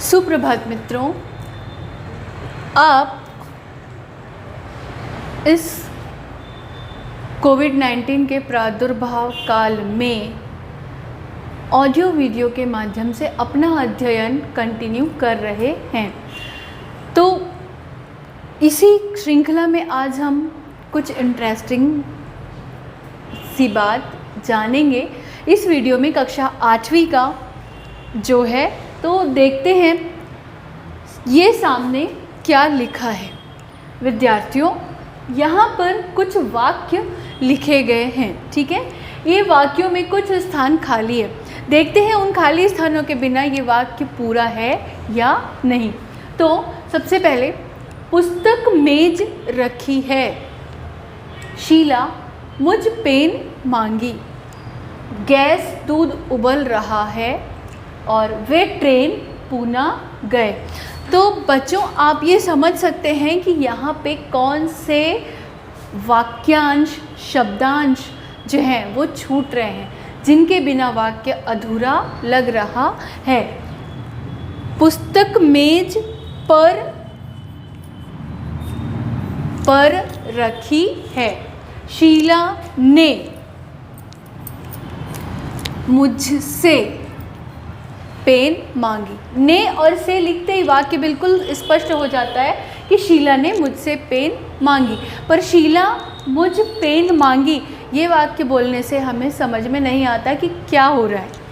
सुप्रभात मित्रों, आप इस कोविड-19 के प्रादुर्भाव काल में ऑडियो वीडियो के माध्यम से अपना अध्ययन कंटिन्यू कर रहे हैं। तो इसी श्रृंखला में आज हम कुछ इंटरेस्टिंग सी बात जानेंगे। इस वीडियो में कक्षा 8वीं का जो है, तो देखते हैं ये सामने क्या लिखा है। विद्यार्थियों, यहाँ पर कुछ वाक्य लिखे गए हैं, ठीक है। ये वाक्यों में कुछ स्थान खाली है। देखते हैं उन खाली स्थानों के बिना ये वाक्य पूरा है या नहीं। तो सबसे पहले, पुस्तक मेज रखी है, शीला मुझ पेन मांगी, गैस दूध उबल रहा है और वे ट्रेन पूना गए। तो बच्चों, आप ये समझ सकते हैं कि यहाँ पे कौन से वाक्यांश, शब्दांश जो हैं वो छूट रहे हैं, जिनके बिना वाक्य अधूरा लग रहा है। पुस्तक मेज पर रखी है, शीला ने मुझसे पेन मांगी। ने और से लिखते ही वाक्य बिल्कुल स्पष्ट हो जाता है कि शीला ने मुझसे पेन मांगी। पर शीला मुझ पेन मांगी, ये वाक्य बोलने से हमें समझ में नहीं आता कि क्या हो रहा है।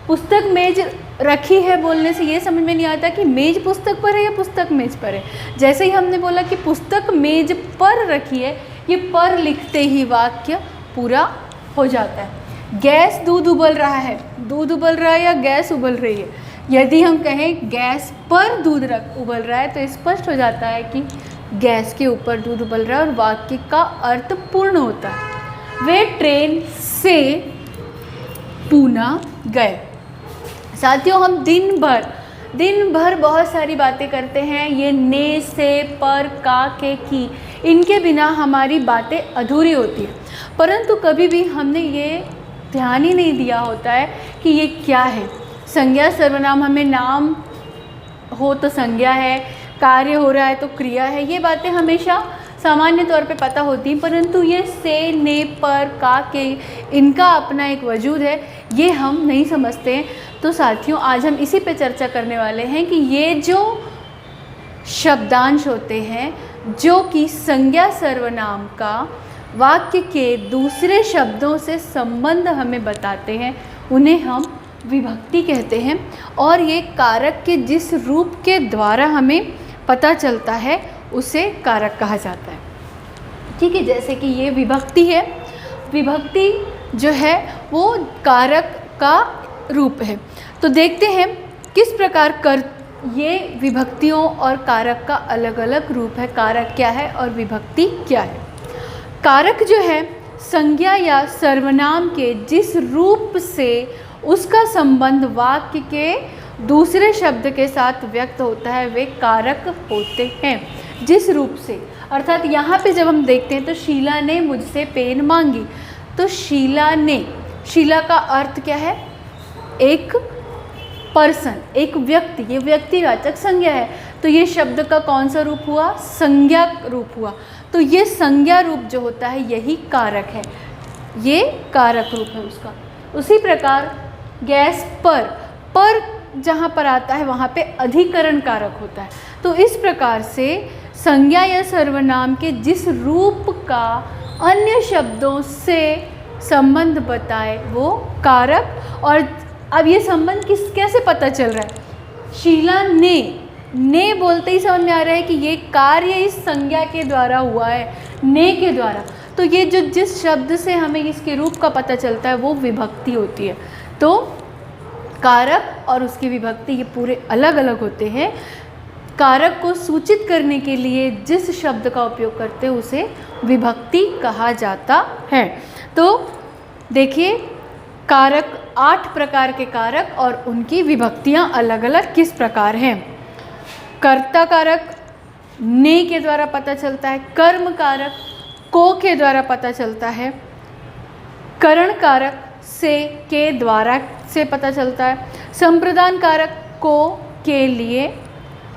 पुस्तक मेज रखी है बोलने से ये समझ में नहीं आता कि मेज पुस्तक पर है या पुस्तक मेज पर है। जैसे ही हमने बोला कि पुस्तक मेज पर रखी है, ये पर लिखते ही वाक्य पूरा हो जाता है। गैस दूध उबल रहा है, दूध उबल रहा है या गैस उबल रही है। यदि हम कहें गैस पर दूध उबल रहा है तो स्पष्ट हो जाता है कि गैस के ऊपर दूध उबल रहा है और वाक्य का अर्थ पूर्ण होता है। वे ट्रेन से पूना गए। साथियों, हम दिन भर बहुत सारी बातें करते हैं। ये ने, से, पर, का, के, की, इनके बिना हमारी बातें अधूरी होती हैं। परंतु कभी भी हमने ये ध्यान ही नहीं दिया होता है कि ये क्या है। संज्ञा सर्वनाम, हमें नाम हो तो संज्ञा है, कार्य हो रहा है तो क्रिया है, ये बातें हमेशा सामान्य तौर पे पता होती हैं। परंतु ये से, ने, पर, का, के, इनका अपना एक वजूद है, ये हम नहीं समझते हैं। तो साथियों, आज हम इसी पे चर्चा करने वाले हैं कि ये जो शब्दांश होते हैं जो कि संज्ञा सर्वनाम का वाक्य के दूसरे शब्दों से संबंध हमें बताते हैं, उन्हें हम विभक्ति कहते हैं। और ये कारक के जिस रूप के द्वारा हमें पता चलता है उसे कारक कहा जाता है, ठीक है। जैसे कि ये विभक्ति है, विभक्ति जो है वो कारक का रूप है। तो देखते हैं किस प्रकार ये विभक्तियों और कारक का अलग अलग रूप है। कारक क्या है और विभक्ति क्या है। कारक जो है, संज्ञा या सर्वनाम के जिस रूप से उसका संबंध वाक्य के दूसरे शब्द के साथ व्यक्त होता है, वे कारक होते हैं। जिस रूप से, अर्थात यहाँ पे जब हम देखते हैं तो शीला ने मुझसे पेन मांगी, तो शीला ने, शीला का अर्थ क्या है? एक पर्सन, एक व्यक्ति, ये व्यक्तिवाचक संज्ञा है। तो ये शब्द का कौन सा रूप हुआ? संज्ञा रूप हुआ। तो ये संज्ञा रूप जो होता है यही कारक है, ये कारक रूप है उसका। उसी प्रकार गैस पर जहाँ पर आता है वहाँ पे अधिकरण कारक होता है। तो इस प्रकार से संज्ञा या सर्वनाम के जिस रूप का अन्य शब्दों से संबंध बताए वो कारक। और अब ये संबंध कैसे पता चल रहा है? शीला ने बोलते ही समझ में आ रहा है कि ये कार्य इस संज्ञा के द्वारा हुआ है, ने के द्वारा। तो ये जो जिस शब्द से हमें इसके रूप का पता चलता है वो विभक्ति होती है। तो कारक और उसकी विभक्ति ये पूरे अलग अलग होते हैं। कारक को सूचित करने के लिए जिस शब्द का उपयोग करते हैं उसे विभक्ति कहा जाता है। तो देखिए, कारक 8 प्रकार के कारक और उनकी विभक्तियाँ अलग अलग किस प्रकार हैं। कर्ता कारक ने के द्वारा पता चलता है, कर्म कारक को के द्वारा पता चलता है, करण कारक से के द्वारा से पता चलता है, संप्रदान कारक को के लिए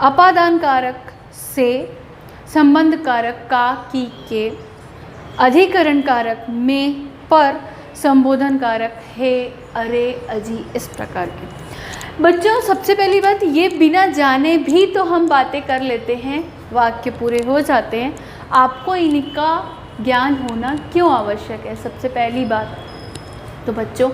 अपादान कारक से, संबंध कारक का, की, के, अधिकरण कारक में, पर, संबोधन कारक है, अरे, अजी, इस प्रकार के। बच्चों सबसे पहली बात, ये बिना जाने भी तो हम बातें कर लेते हैं, वाक्य पूरे हो जाते हैं। आपको इनका ज्ञान होना क्यों आवश्यक है? सबसे पहली बात तो बच्चों,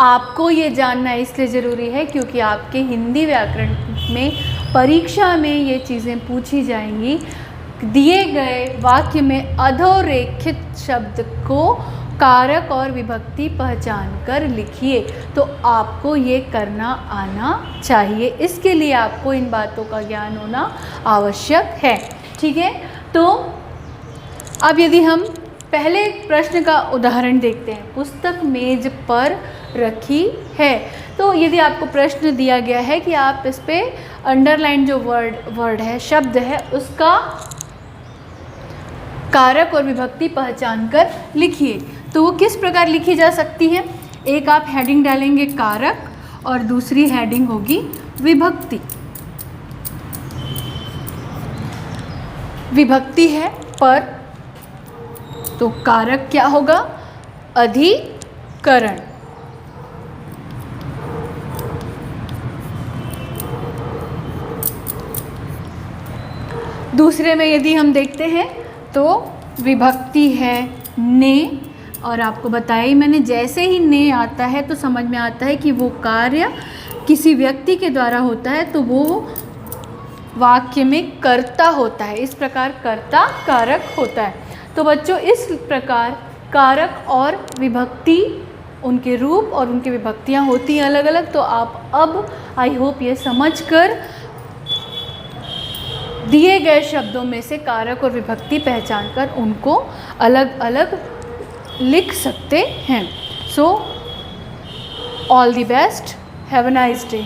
आपको ये जानना इसलिए ज़रूरी है क्योंकि आपके हिंदी व्याकरण में परीक्षा में ये चीज़ें पूछी जाएंगी। दिए गए वाक्य में अधोरेखित शब्द को कारक और विभक्ति पहचान कर लिखिए। तो आपको ये करना आना चाहिए, इसके लिए आपको इन बातों का ज्ञान होना आवश्यक है। ठीक है, तो अब यदि हम पहले प्रश्न का उदाहरण देखते हैं, पुस्तक मेज पर रखी है। तो यदि आपको प्रश्न दिया गया है कि आप इस पे अंडरलाइन जो वर्ड है, शब्द है, उसका कारक और विभक्ति पहचान कर लिखिए, तो वो किस प्रकार लिखी जा सकती है? एक आप हेडिंग डालेंगे कारक और दूसरी हेडिंग होगी विभक्ति। विभक्ति है पर, तो कारक क्या होगा? अधिकरण। दूसरे में यदि हम देखते हैं तो विभक्ति है ने, और आपको बताया ही मैंने, जैसे ही ने आता है तो समझ में आता है कि वो कार्य किसी व्यक्ति के द्वारा होता है, तो वो वाक्य में कर्ता होता है। इस प्रकार कर्ता कारक होता है। तो बच्चों इस प्रकार कारक और विभक्ति, उनके रूप और उनकी विभक्तियाँ होती हैं अलग अलग। तो आप अब आई होप ये समझकर दिए गए शब्दों में से कारक और विभक्ति पहचान कर उनको अलग अलग लिख सकते हैं। So all the best, have a nice day.